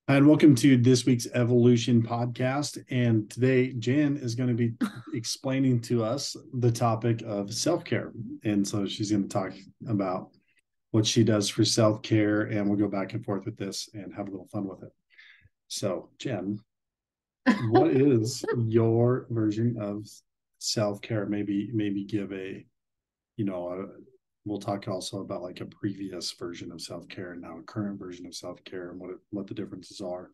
And welcome to this week's Evolution podcast. And today, Jen is going to be explaining to us the topic of self care. And so she's going to talk about what she does for self care. And we'll go back and forth with this and have a little fun with it. So, Jen, what is your version of self care? Maybe give you know, a, we'll talk also about like a previous version of self care and now a current version of self care and what the differences are.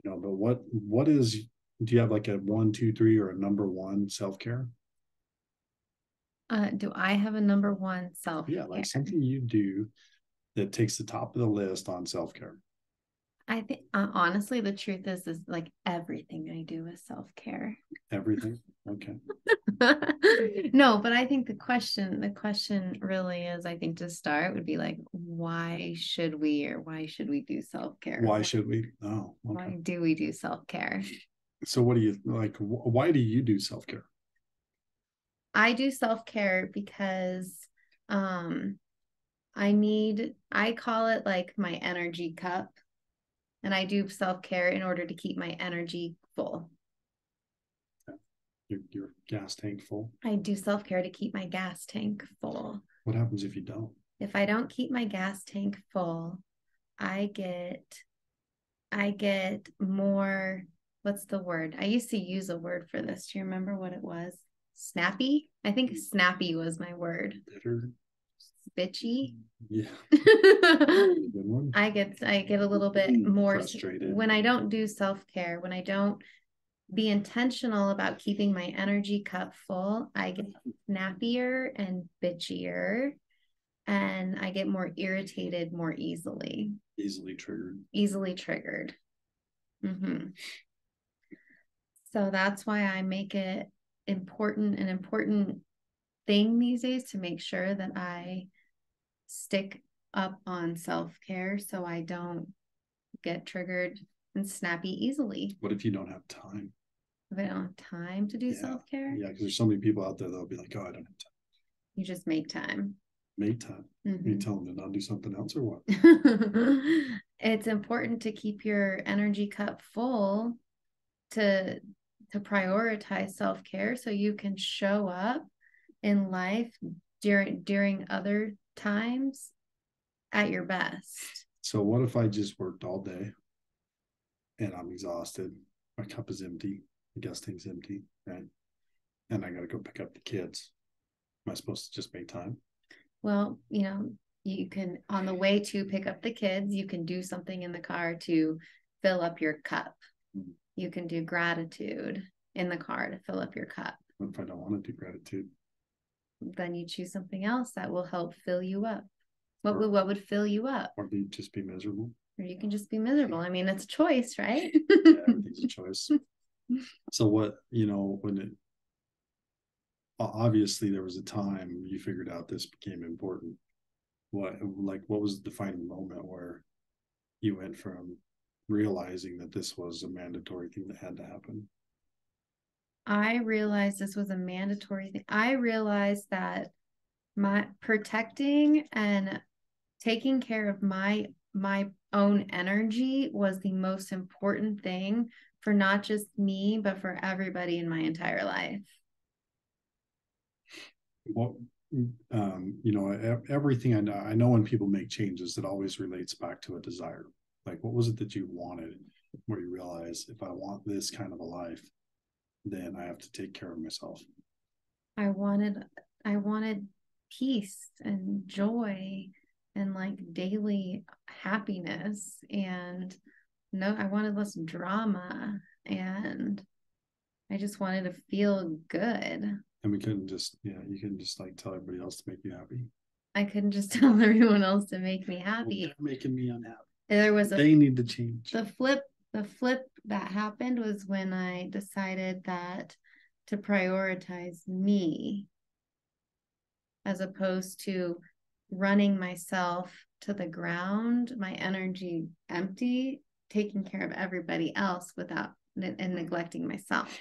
But what is, do you have like a one, two, three, or a number one self care? Do I have a number one self Yeah, care? like something you do that takes the top of the list on self care. I think honestly, the truth is like everything I do is self care. Everything. Okay. No, but I think the question really is, I think to start would be like, why should we do self care? Why should we? Oh, okay. Why do we do self care? So what do you like? Why do you do self care? I do self care because um I call it like my energy cup, and I do self care in order to keep my energy full. Your gas tank full. I do self care to keep my gas tank full. What happens if you don't? If I don't keep my gas tank full, I get I get more, what's the word? I used to use a word for this. Do you remember what it was? Snappy? I think snappy was my word. Bitter. Bitchy. Yeah. I get a little bit more frustrated when I don't do self-care, when I don't be intentional about keeping my energy cup full. I get snappier and bitchier, and I get more irritated more easily. Easily triggered. Easily triggered. Mm-hmm. So that's why I make it an important thing these days to make sure that I stick up on self-care so I don't get triggered and snappy easily. What if you don't have time? If I don't have time to do self-care, Yeah, because there's so many people out there that'll be like, "Oh, I don't have time." you just make time. Make time. Mm-hmm. You tell them to not do something else or what? It's important to keep your energy cup full, to prioritize self-care so you can show up in life during other times at your best. So what if I just worked all day and I'm exhausted? My cup is empty. The gas tank's empty, right? And I got to go pick up the kids. Am I supposed to just make time? Well, you can, on the way to pick up the kids, you can do something in the car to fill up your cup. Mm-hmm. You can do gratitude in the car to fill up your cup. What if I don't want to do gratitude? Then you choose something else that will help fill you up. What would fill you up? Or just be miserable. Or you can just be miserable. I mean, it's a choice, right? Yeah, everything's a choice. So when it obviously there was a time you figured out this became important. What was the defining moment where you went from realizing that this was a mandatory thing that had to happen? I realized this was a mandatory thing. I realized that my protecting and taking care of my own energy was the most important thing for not just me, but for everybody in my entire life. Well, everything I know when people make changes, it always relates back to a desire. Like, what was it that you wanted where you realize if I want this kind of a life, then I have to take care of myself? I wanted peace and joy and like daily happiness, and no, I wanted less drama, and I just wanted to feel good. And we couldn't just, you couldn't just like tell everybody else to make you happy. I couldn't just tell everyone else to make me happy. Well, they're making me unhappy. They need to change. The flip that happened was when I decided that to prioritize me as opposed to running myself to the ground, my energy empty, taking care of everybody else without and neglecting myself.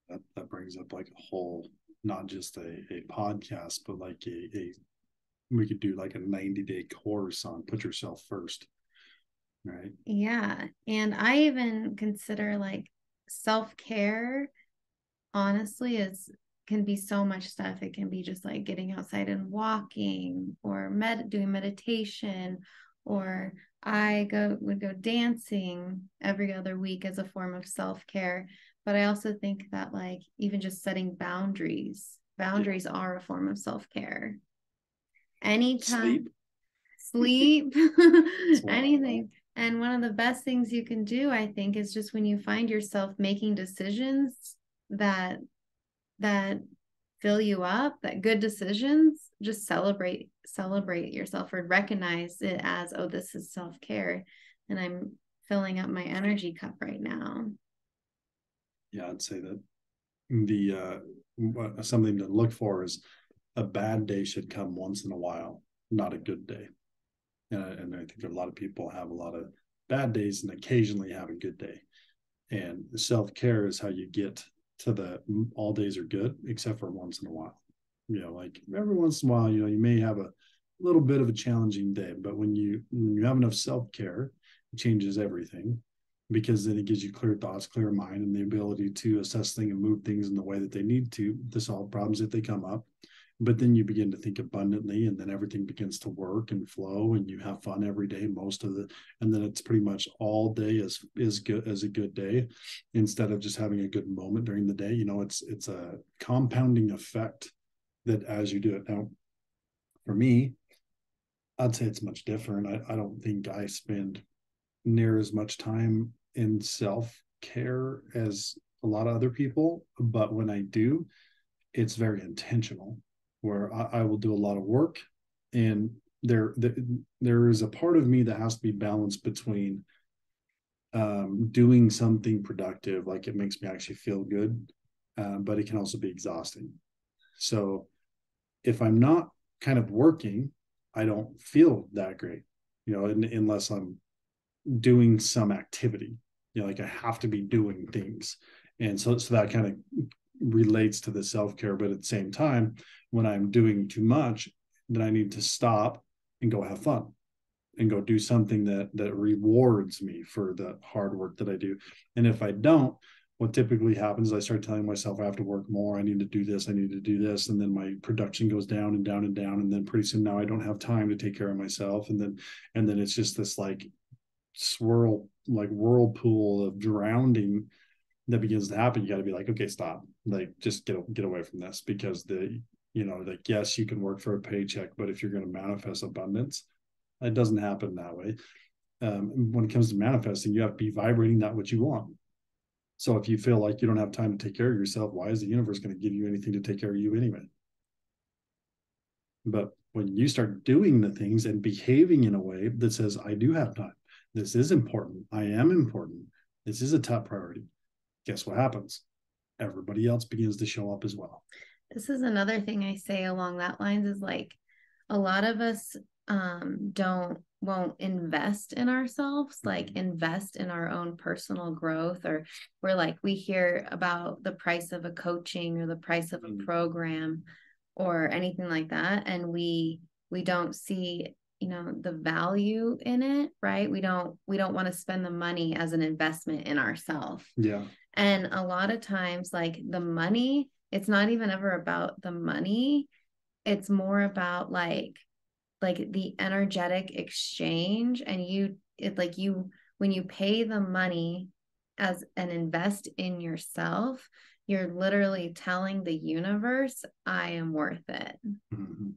That brings up like a whole, not just a podcast, but like we could do like a 90-day course on put yourself first. Right. Yeah. And I even consider like self-care, honestly, is can be so much stuff. It can be just like getting outside and walking or doing meditation, or would go dancing every other week as a form of self-care. But I also think that like even just setting boundaries are a form of self-care. Anytime, Sleep. sleep, That's wild, right? anything. And one of the best things you can do, I think, is just when you find yourself making decisions that that fill you up, that good decisions, just celebrate yourself or recognize it as, oh, this is self-care and I'm filling up my energy cup right now. Yeah, I'd say that the something to look for is a bad day should come once in a while, not a good day. And I think a lot of people have a lot of bad days and occasionally have a good day. And self-care is how you get to the all days are good, except for once in a while. Like every once in a while, you may have a little bit of a challenging day, but when you have enough self-care, it changes everything, because then it gives you clear thoughts, clear mind, and the ability to assess things and move things in the way that they need to solve problems if they come up. But then you begin to think abundantly, and then everything begins to work and flow, and you have fun every day, and then it's pretty much all day is good as a good day, instead of just having a good moment during the day. It's a compounding effect that as you do it. Now, for me, I'd say it's much different. I don't think I spend near as much time in self care as a lot of other people, but when I do, it's very intentional, where I will do a lot of work, and there is a part of me that has to be balanced between doing something productive, like it makes me actually feel good, but it can also be exhausting. So if I'm not kind of working, I don't feel that great, unless I'm doing some activity, like I have to be doing things. And so that kind of relates to the self-care. But at the same time, when I'm doing too much, then I need to stop and go have fun and go do something that rewards me for the hard work that I do. And if I don't, what typically happens is I start telling myself I have to work more, I need to do this, I need to do this, and then my production goes down and down and down, and then pretty soon now I don't have time to take care of myself, and then it's just this like whirlpool of drowning that begins to happen. You got to be like, okay, stop, like just get away from this, because like, yes, you can work for a paycheck, but if you're going to manifest abundance, it doesn't happen that way. When it comes to manifesting, you have to be vibrating that what you want. So if you feel like you don't have time to take care of yourself, why is the universe going to give you anything to take care of you anyway? But when you start doing the things and behaving in a way that says, I do have time, this is important, I am important, this is a top priority, guess what happens? Everybody else begins to show up as well. This is another thing I say along that lines, is like a lot of us won't invest in ourselves, like invest in our own personal growth, or we're like, we hear about the price of a coaching or the price of a program or anything like that, and we don't see the value in it, right? We don't want to spend the money as an investment in ourselves. Yeah. And a lot of times, like the money, it's not even ever about the money, it's more about like the energetic exchange. And when you pay the money as an invest in yourself, you're literally telling the universe, I am worth it. Mm-hmm.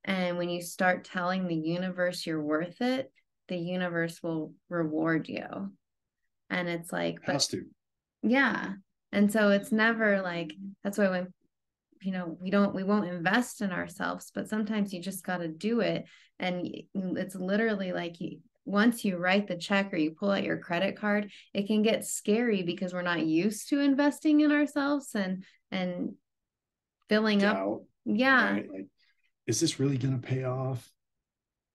And when you start telling the universe you're worth it, the universe will reward you. And it's like, it has to. Yeah. And so it's never like, that's why when we won't invest in ourselves, but sometimes you just got to do it. And it's literally like, once you write the check or you pull out your credit card, it can get scary because we're not used to investing in ourselves and filling up. Yeah. Right? Like, is this really going to pay off?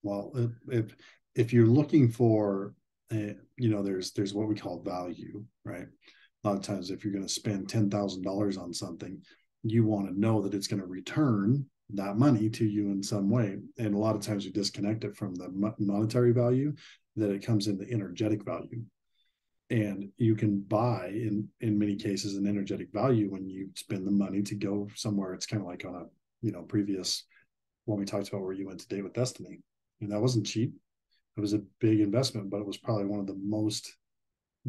Well, if you're looking for, there's what we call value, right? A lot of times, if you're going to spend $10,000 on something, you want to know that it's going to return that money to you in some way. And a lot of times we disconnect it from the monetary value. that it comes in the energetic value. And you can buy in many cases an energetic value when you spend the money to go somewhere. It's kind of like on a previous when we talked about where you went to Date with Destiny. And that wasn't cheap. It was a big investment, but it was probably one of the most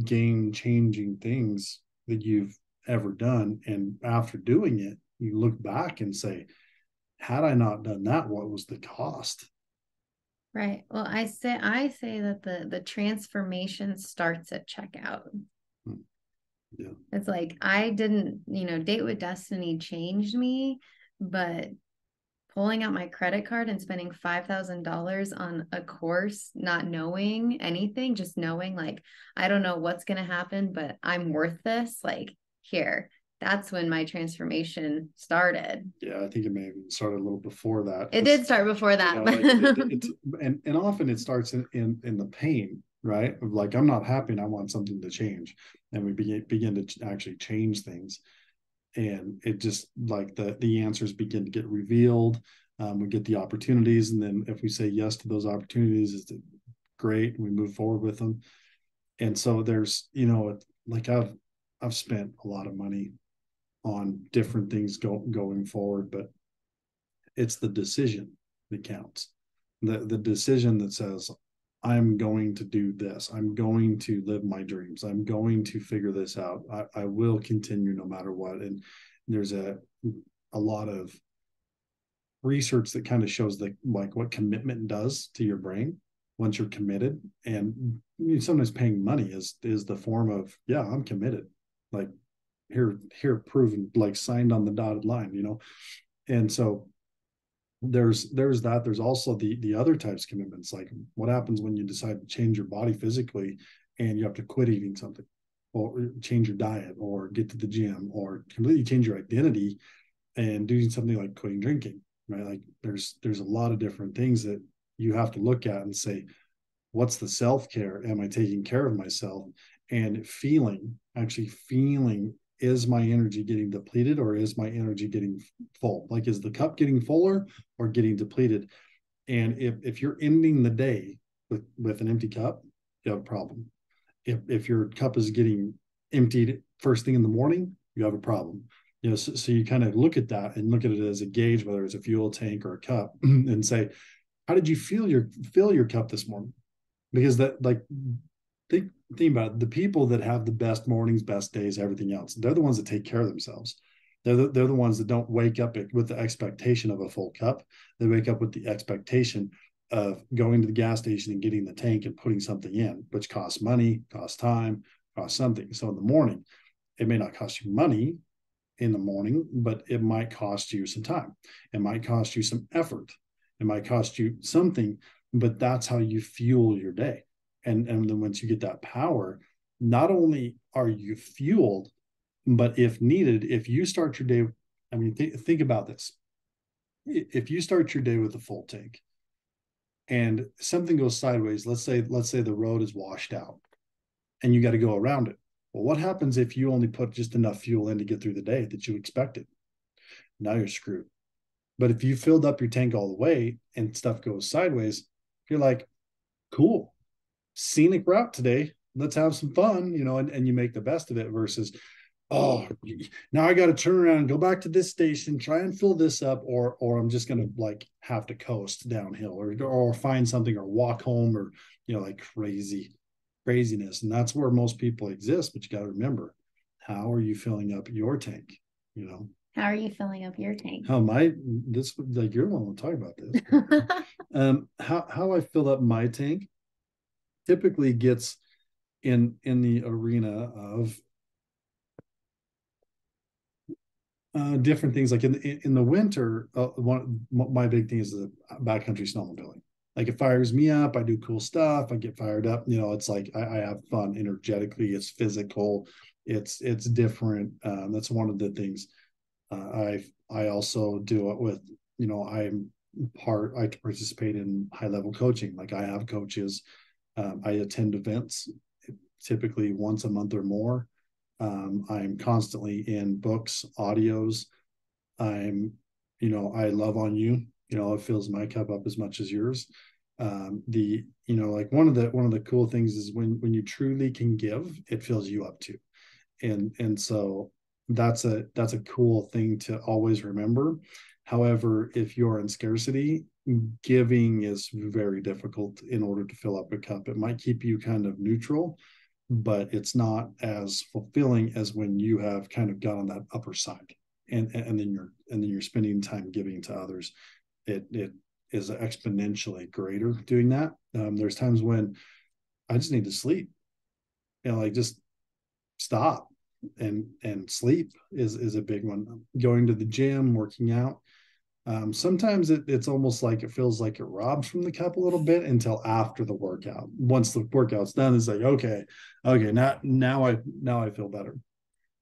game changing things that you've ever done. And after doing it, you look back and say, had I not done that, what was the cost? Right. Well, I say that the transformation starts at checkout. Yeah. It's like I didn't, Date with Destiny changed me, but pulling out my credit card and spending $5,000 on a course, not knowing anything, just knowing like, I don't know what's going to happen, but I'm worth this. Like, here, that's when my transformation started. Yeah, I think it may have started a little before that. It did start before that. And often it starts in the pain, right? Of like, I'm not happy and I want something to change. And we begin to actually change things. And it just like the answers begin to get revealed. We get the opportunities. And then if we say yes to those opportunities, it's great. We move forward with them. And so there's, like I've spent a lot of money on different things going forward, but it's the decision that counts. The decision that says, I'm going to do this. I'm going to live my dreams. I'm going to figure this out. I will continue no matter what. And there's a lot of research that kind of shows like what commitment does to your brain once you're committed. And sometimes paying money is the form of, yeah, I'm committed. Like here proven, like signed on the dotted line, And so there's that. There's also the other types of commitments, like what happens when you decide to change your body physically and you have to quit eating something or change your diet or get to the gym or completely change your identity and doing something like quitting drinking, right? Like there's a lot of different things that you have to look at and say, what's the self-care? Am I taking care of myself? And actually feeling, is my energy getting depleted or is my energy getting full? Like, is the cup getting fuller or getting depleted? And if you're ending the day with an empty cup, you have a problem. If your cup is getting emptied first thing in the morning, you have a problem. So you kind of look at that and look at it as a gauge, whether it's a fuel tank or a cup, and say, how did you fill your cup this morning? Because that, like, think about it, the people that have the best mornings, best days, everything else, they're the ones that take care of themselves. They're the ones that don't wake up with the expectation of a full cup. They wake up with the expectation of going to the gas station and getting the tank and putting something in, which costs money, costs time, costs something. So in the morning, it may not cost you money in the morning, but it might cost you some time. It might cost you some effort. It might cost you something, but that's how you fuel your day. And then once you get that power, not only are you fueled, but if needed, if you start your day, I mean, think about this. If you start your day with a full tank and something goes sideways, let's say the road is washed out and you got to go around it. Well, what happens if you only put just enough fuel in to get through the day that you expected? Now you're screwed. But if you filled up your tank all the way and stuff goes sideways, you're like, cool, scenic route today. Let's have some fun, and you make the best of it versus, oh, now I got to turn around and go back to this station, try and fill this up, or I'm just going to like have to coast downhill or find something or walk home or, like craziness. And that's where most people exist. But you got to remember, how are you filling up your tank? How are you filling up your tank? This like you're the one to talk about this. How I fill up my tank typically gets in the arena of different things. Like in the winter, my big thing is the backcountry snowmobiling. Like it fires me up. I do cool stuff. I get fired up. It's like I have fun energetically. It's physical. It's different. That's one of the things. I also do it with, I participate in high level coaching. Like I have coaches. I attend events typically once a month or more. I'm constantly in books, audios. I love on you. It fills my cup up as much as yours. The like one of the cool things is when you truly can give, it fills you up too. And so that's a cool thing to always remember. However, if you're in scarcity, giving is very difficult in order to fill up a cup. It might keep you kind of neutral, but it's not as fulfilling as when you have kind of got on that upper side, and then you're spending time giving to others. It is exponentially greater doing that. There's times when I just need to sleep, like just stop and sleep is a big one. Going to the gym, working out. Sometimes it's almost like it feels like it robs from the cup a little bit until after the workout. Once the workout's done, it's like, okay, now I feel better.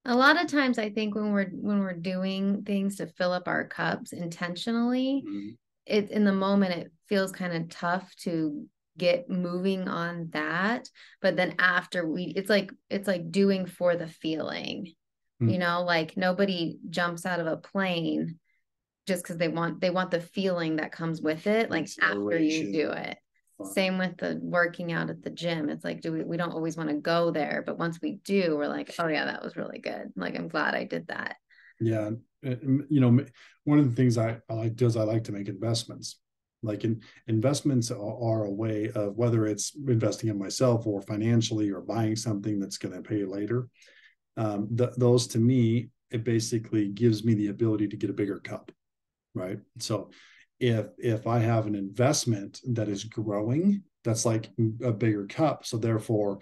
A lot of times I think when we're doing things to fill up our cups intentionally, Mhm. it in the moment it feels kind of tough to get moving on that. But then after it's like doing for the feeling. Mhm. Like nobody jumps out of a plane just because they want the feeling that comes with it, like after you do it. Same with the working out at the gym. It's like, we don't always want to go there, but once we do, we're like, oh yeah, that was really good. Like, I'm glad I did that. Yeah, one of the things I like to do is I like to make investments. Like investments are a way of, whether it's investing in myself or financially or buying something that's going to pay later. Those to me, it basically gives me the ability to get a bigger cup, right? So if I have an investment that is growing, that's like a bigger cup. So therefore,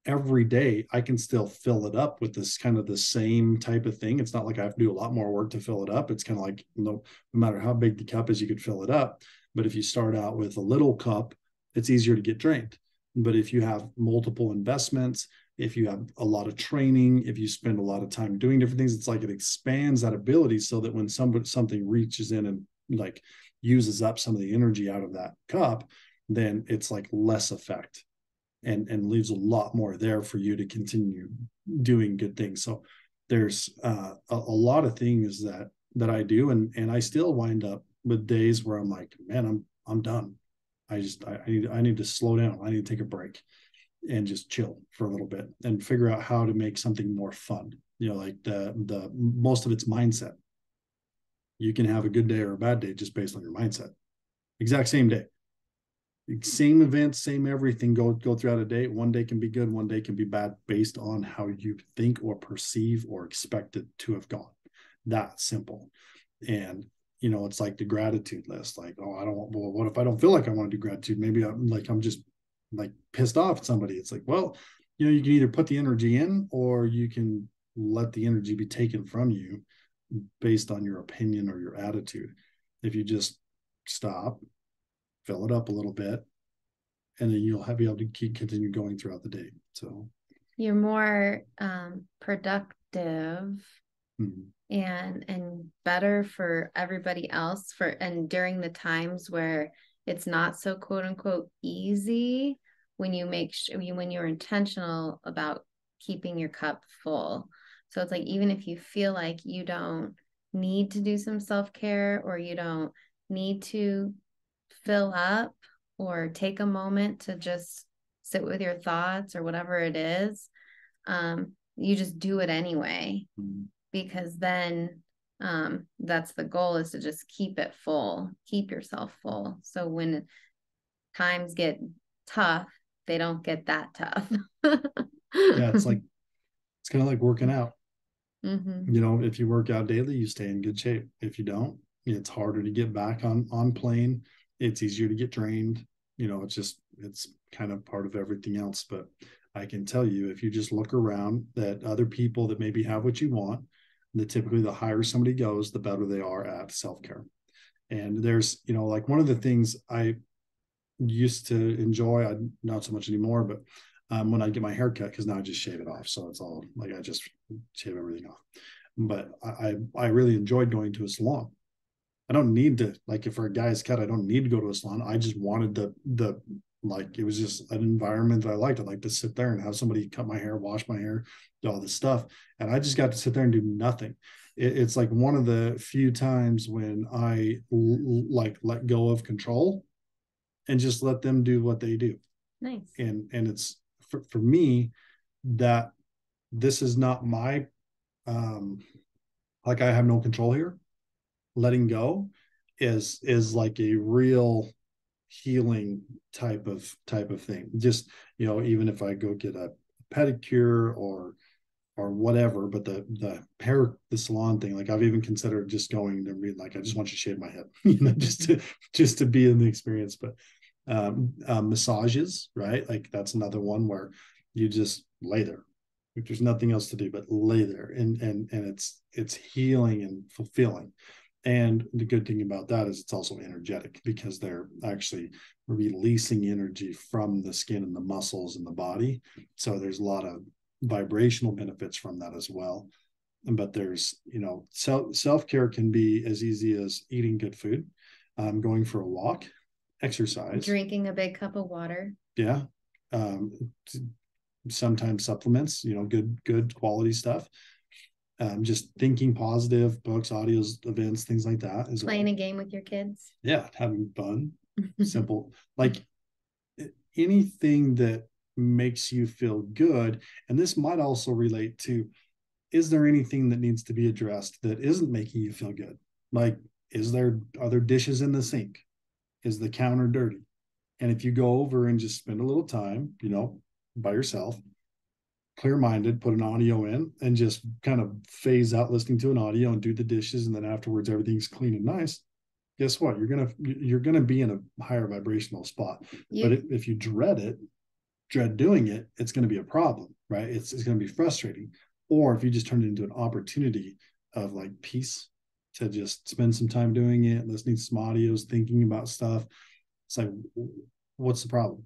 every day I can still fill it up with this kind of the same type of thing. It's not like I have to do a lot more work to fill it up. It's kind of like, no matter how big the cup is, you could fill it up. But if you start out with a little cup, it's easier to get drained. But if you have multiple investments, if you have a lot of training, if you spend a lot of time doing different things, it's like it expands that ability, so that when something reaches in and like uses up some of the energy out of that cup, then it's like less effect, and leaves a lot more there for you to continue doing good things. So there's a lot of things that I do, and I still wind up with days where I'm like, man, I'm done. I need to slow down. I need to take a break and just chill for a little bit and figure out how to make something more fun. Like the most of it's mindset. You can have a good day or a bad day just based on your mindset. Exact same day, same events, same everything, go throughout a day. One day can be good, one day can be bad, based on how you think or perceive or expect it to have gone. That simple. And it's like the gratitude list. Like, oh, I don't want, well, what if I don't feel like I want to do gratitude? Maybe I'm just like pissed off at somebody. It's like, well, you can either put the energy in, or you can let the energy be taken from you based on your opinion or your attitude. If you just stop, fill it up a little bit, and then you'll be able to continue going throughout the day. So You're more productive mm-hmm. and better for everybody else, and during the times where it's not so quote unquote easy, when you when you're intentional about keeping your cup full. So it's like, even if you feel like you don't need to do some self-care, or you don't need to fill up or take a moment to just sit with your thoughts or whatever it is, you just do it anyway. Mm-hmm. Because then that's the goal, is to just keep it full, keep yourself full. So when times get tough, they don't get that tough. Yeah, it's kind of like working out. Mm-hmm. If you work out daily, you stay in good shape. If you don't, it's harder to get back on plane. It's easier to get drained. It's kind of part of everything else. But I can tell you, if you just look around, that other people that maybe have what you want, that typically the higher somebody goes, the better they are at self-care. And there's, like one of the things I used to enjoy, not so much anymore, but when I get my hair cut, because now I just shave it off. So it's all like, I just shave everything off. But I really enjoyed going to a salon. I don't need to, like, if for a guy's cut, I don't need to go to a salon. I just wanted the like, it was just an environment that I liked. I like to sit there and have somebody cut my hair, wash my hair, do all this stuff. And I just got to sit there and do nothing. It's like one of the few times when I like let go of control and just let them do what they do. Nice. And it's for me that this is not my like I have no control here. Letting go is like a real healing type of thing. Just, even if I go get a pedicure or whatever, but the salon thing, like I've even considered just going to read, like, I just want you to shave my head, just to be in the experience. But massages, right? Like that's another one where you just lay there. Like, there's nothing else to do but lay there, and it's healing and fulfilling. And the good thing about that is it's also energetic, because they're actually releasing energy from the skin and the muscles in the body. So there's a lot of vibrational benefits from that as well. But there's, self-care can be as easy as eating good food, going for a walk, exercise, drinking a big cup of water. Yeah. Sometimes supplements, good quality stuff. Just thinking positive, books, audios, events, things like that. Playing a game with your kids. Yeah, having fun. Simple. Like anything that makes you feel good. And this might also relate to, is there anything that needs to be addressed that isn't making you feel good? Like, are there dishes in the sink? Is the counter dirty? And if you go over and just spend a little time, by yourself, clear-minded, put an audio in and just kind of phase out listening to an audio and do the dishes, and then afterwards everything's clean and nice, guess what? You're gonna be in a higher vibrational spot. But if you dread doing it, it's going to be a problem, right? It's going to be frustrating. Or if you just turn it into an opportunity of like peace, to just spend some time doing it, listening to some audios, thinking about stuff, it's like, what's the problem?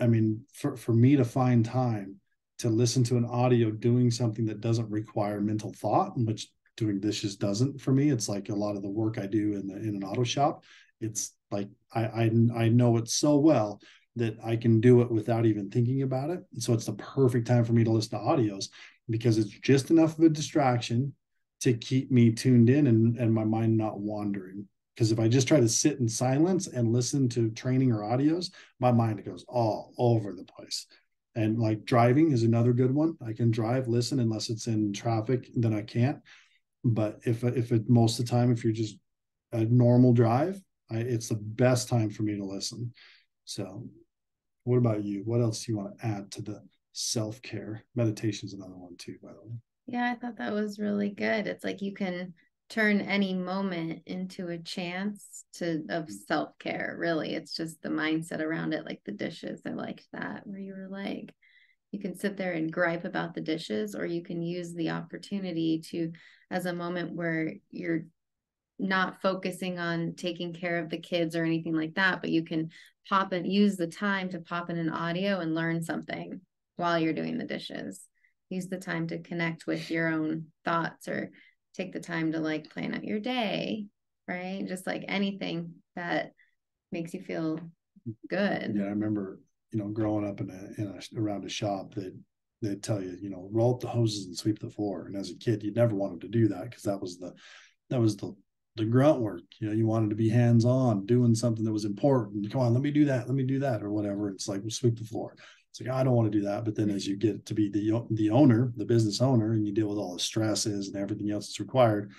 I mean, for me to find time to listen to an audio doing something that doesn't require mental thought, which doing dishes doesn't for me. It's like a lot of the work I do in an auto shop. It's like I know it so well that I can do it without even thinking about it. So it's the perfect time for me to listen to audios, because it's just enough of a distraction to keep me tuned in and my mind not wandering. Because if I just try to sit in silence and listen to training or audios, my mind goes all over the place. And like driving is another good one. I can drive, listen, unless it's in traffic, then I can't. But if it most of the time, if you're just a normal drive, it's the best time for me to listen. So what about you? What else do you want to add to the self-care? Meditation is another one too, by the way. Yeah, I thought that was really good. It's like you can turn any moment into a chance of self-care. Really, it's just the mindset around it, like the dishes. I liked that, where you were like, you can sit there and gripe about the dishes, or you can use the opportunity to, as a moment where you're not focusing on taking care of the kids or anything like that, but you can use the time to pop in an audio and learn something while you're doing the dishes. Use the time to connect with your own thoughts, or take the time to like plan out your day, right? Just like anything that makes you feel good. Yeah, I remember, growing up around a shop, they'd tell you, roll up the hoses and sweep the floor. And as a kid, you never wanted to do that, because that was the grunt work. You wanted to be hands-on, doing something that was important. Come on, let me do that, or whatever. It's like, we'll sweep the floor. It's like, I don't want to do that. But then as you get to be the owner, the business owner, and you deal with all the stresses and everything else that's required,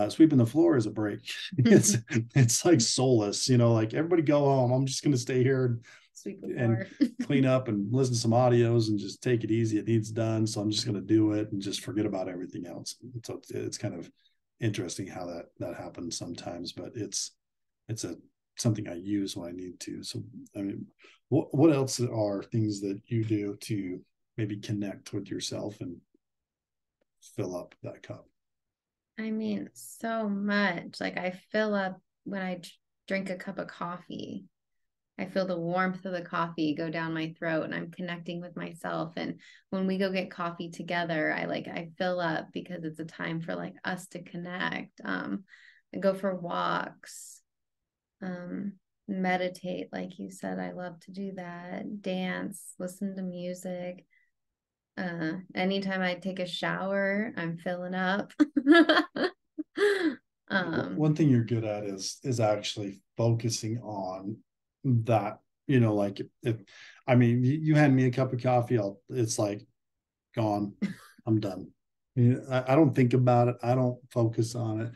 sweeping the floor is a break. it's like solace, like, everybody go home. I'm just going to stay here and sweep the floor and clean up and listen to some audios and just take it easy. It needs done. So I'm just going to do it and just forget about everything else. So it's kind of interesting how that happens sometimes, but it's something I use when I need to. So, I mean, what else are things that you do to maybe connect with yourself and fill up that cup? I mean, so much. Like, I fill up when I drink a cup of coffee. I feel the warmth of the coffee go down my throat, and I'm connecting with myself. And when we go get coffee together, I fill up, because it's a time for like us to connect. I go for walks, meditate, like you said. I love to do that. Dance, listen to music. Anytime I take a shower, I'm filling up. One thing you're good at is actually focusing on that, like if I mean, you hand me a cup of coffee, it's like gone. I'm done. I don't think about it. I don't focus on it.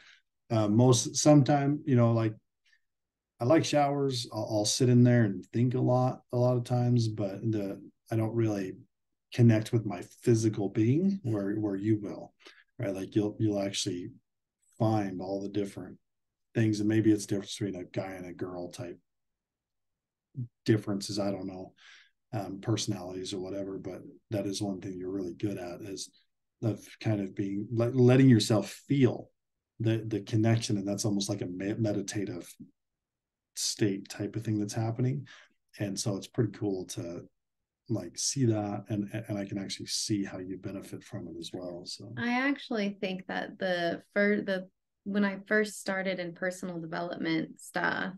Sometime, like I like showers. I'll sit in there and think a lot of times, but I don't really connect with my physical being where you will, right? Like you'll actually find all the different things, and maybe it's different between a guy and a girl type differences. I don't know, personalities or whatever, but that is one thing you're really good at, is of kind of being like letting yourself feel the connection, and that's almost like a meditative state type of thing that's happening. And so it's pretty cool to like see that, and I can actually see how you benefit from it as well. So I actually think that when I first started in personal development stuff,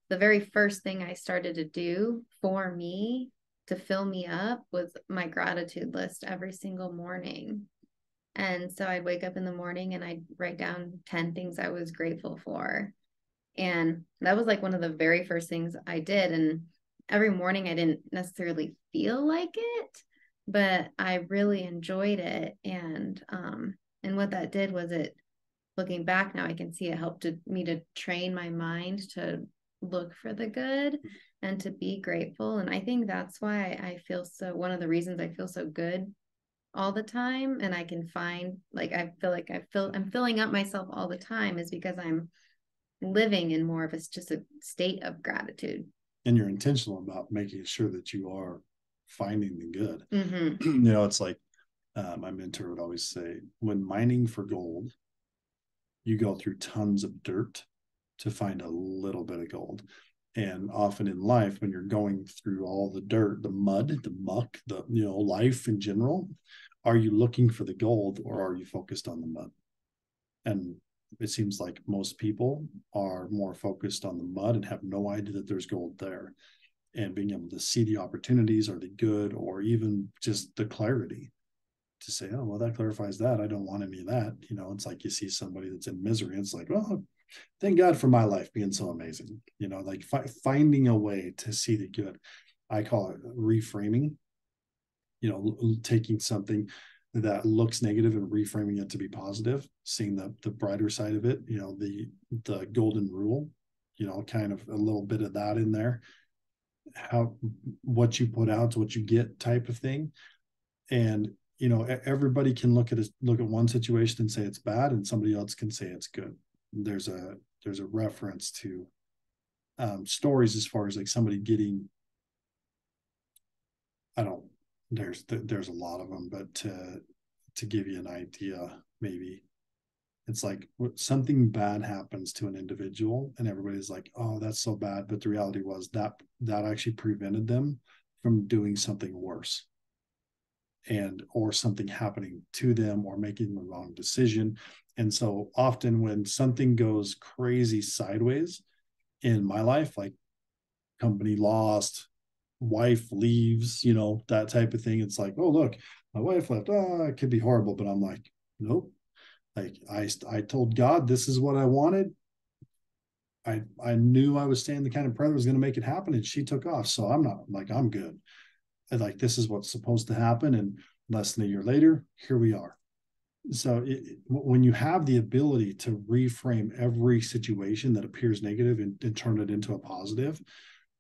the very first thing I started to do for me to fill me up was my gratitude list every single morning. And so I'd wake up in the morning and I'd write down 10 things I was grateful for. And that was like one of the very first things I did. And every morning I didn't necessarily feel like it, but I really enjoyed it. And what that did was, looking back now, I can see it helped me to train my mind to look for the good and to be grateful. And I think that's why one of the reasons I feel so good all the time, and I can find, like, I'm filling up myself all the time, is because I'm living in more of just a state of gratitude. And you're intentional about making sure that you are finding the good. Mm-hmm. It's like my mentor would always say, when mining for gold, you go through tons of dirt to find a little bit of gold. And often in life, when you're going through all the dirt, the mud, the muck, life in general, are you looking for the gold, or are you focused on the mud? And it seems like most people are more focused on the mud and have no idea that there's gold there. And being able to see the opportunities, are they good, or even just the clarity to say, oh, well, that clarifies that. I don't want any of that. It's like you see somebody that's in misery. It's like, well, thank God for my life being so amazing. Like finding a way to see the good. I call it reframing, taking something that looks negative and reframing it to be positive, seeing the brighter side of it, the golden rule, kind of a little bit of that in there. What you put out is what you get type of thing. And everybody can look at one situation and say it's bad, and somebody else can say it's good. There's a reference to stories as far as like somebody getting, there's a lot of them, but to give you an idea, maybe it's like something bad happens to an individual and everybody's like, oh, that's so bad, but the reality was that actually prevented them from doing something worse, or something happening to them, or making the wrong decision. And so often when something goes crazy sideways in my life, like company lost, wife leaves, that type of thing, it's like, oh, look, my wife left. Oh, it could be horrible. But I'm like, nope. Like I told God, this is what I wanted. I knew I was staying the kind of prayer that was going to make it happen, and she took off. So I'm good. Like, this is what's supposed to happen. And less than a year later, here we are. So when you have the ability to reframe every situation that appears negative and turn it into a positive,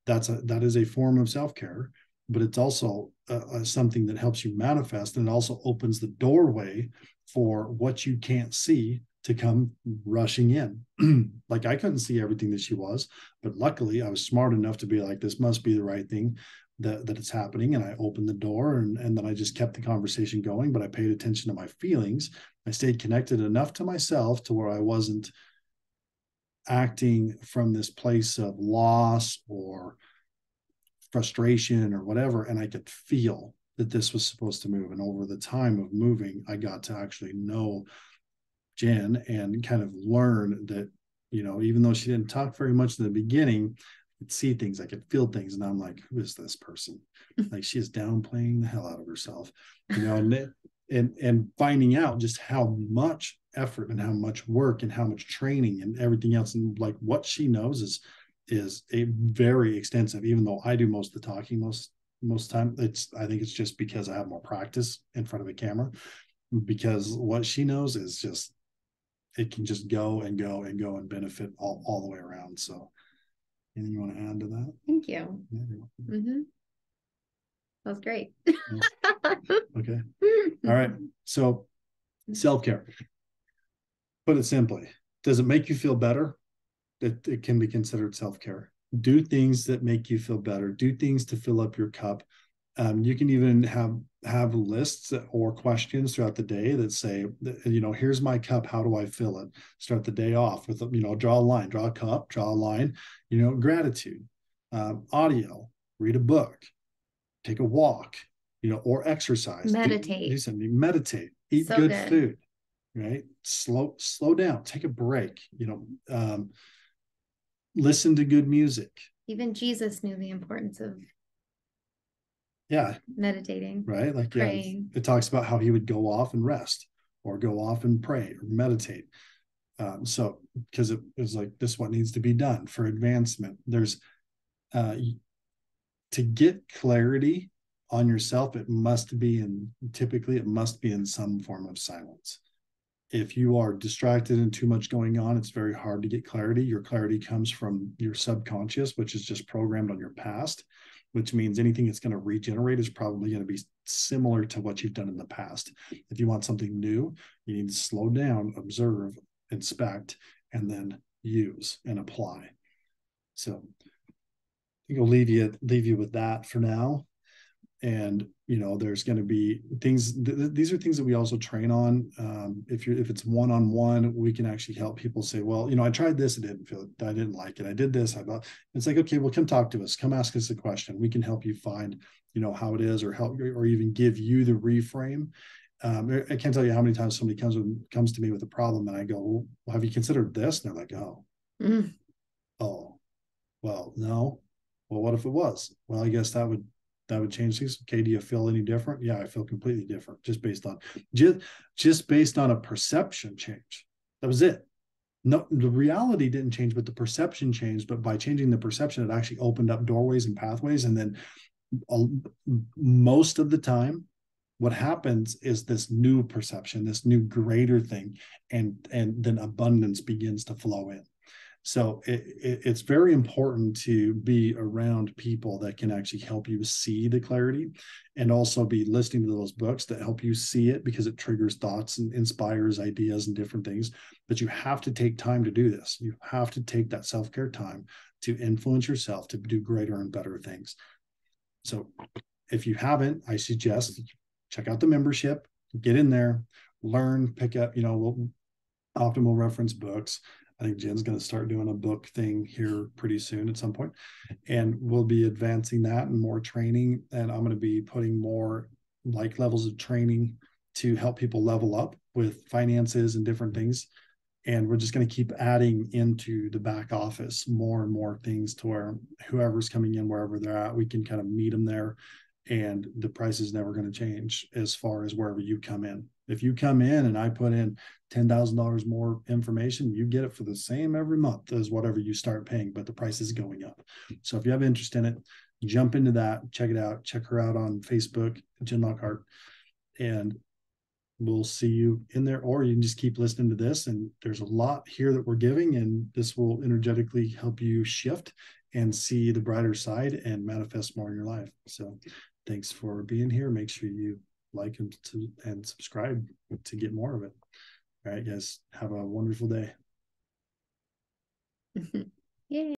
that is a form of self-care, but it's also something that helps you manifest, and it also opens the doorway for what you can't see to come rushing in. Like, I couldn't see everything that she was, but luckily I was smart enough to be like, this must be the right thing that it's happening. And I opened the door, and then I just kept the conversation going, but I paid attention to my feelings. I stayed connected enough to myself to where I wasn't acting from this place of loss or frustration or whatever. And I could feel that this was supposed to move. And over the time of moving, I got to actually know Jen and kind of learn that, even though she didn't talk very much in the beginning, I could see things, I could feel things. And I'm like, who is this person? Like, she is downplaying the hell out of herself, and finding out just how much effort and how much work and how much training and everything else, and like what she knows is a very extensive, even though I do most of the talking most time. I think it's just because I have more practice in front of a camera, because what she knows is just, it can just go and go and go and benefit all the way around. So anything you want to add to that? Thank you. Yeah. Mm-hmm. That was great. Okay. All right. So self-care, put it simply, does it make you feel better? It can be considered self-care. Do things that make you feel better. Do things to fill up your cup. You can even have lists or questions throughout the day that say, here's my cup. How do I fill it? Start the day off with, draw a line, draw a cup, draw a line, gratitude, audio, read a book, take a walk, or exercise. Meditate. Do something. Meditate. Eat so good food. Right. Slow down. Take a break. Listen to good music. Even Jesus knew the importance of meditating. Right. Like praying. It talks about how he would go off and rest, or go off and pray or meditate. So because it was like, this is what needs to be done for advancement. There's to get clarity on yourself, typically it must be in some form of silence. If you are distracted and too much going on, it's very hard to get clarity. Your clarity comes from your subconscious, which is just programmed on your past, which means anything that's going to regenerate is probably going to be similar to what you've done in the past. If you want something new, you need to slow down, observe, inspect, and then use and apply. So I think I'll leave you with that for now. And there's going to be things. These are things that we also train on. If it's one-on-one, we can actually help people say, well, I tried this, I didn't like it. I did this. It's like, okay, well, come talk to us. Come ask us a question. We can help you find, how it is, or help, or even give you the reframe. I can't tell you how many times somebody comes to me with a problem, and I go, well, have you considered this? And they're like, oh, well, no. Well, what if it was? Well, I guess that would change things. Okay, do you feel any different? Yeah, I feel completely different, just based on a perception change. That was it. No, the reality didn't change, but the perception changed. But by changing the perception, it actually opened up doorways and pathways. And then most of the time, what happens is this new perception, this new greater thing, and then abundance begins to flow in. So it's very important to be around people that can actually help you see the clarity, and also be listening to those books that help you see it, because it triggers thoughts and inspires ideas and different things. But you have to take time to do this. You have to take that self-care time to influence yourself to do greater and better things. So if you haven't, I suggest check out the membership, get in there, learn, pick up, optimal reference books. I think Jen's going to start doing a book thing here pretty soon at some point, and we'll be advancing that and more training. And I'm going to be putting more levels of training to help people level up with finances and different things. And we're just going to keep adding into the back office more and more things, to where whoever's coming in, wherever they're at, we can kind of meet them there. And the price is never going to change as far as wherever you come in. If you come in and I put in $10,000 more information, you get it for the same every month as whatever you start paying, but the price is going up. So if you have interest in it, jump into that, check it out, check her out on Facebook, Jenn Lockhart, and we'll see you in there. Or you can just keep listening to this, and there's a lot here that we're giving, and this will energetically help you shift and see the brighter side and manifest more in your life. So thanks for being here. Make sure you like and subscribe to get more of it. All right, guys, have a wonderful day.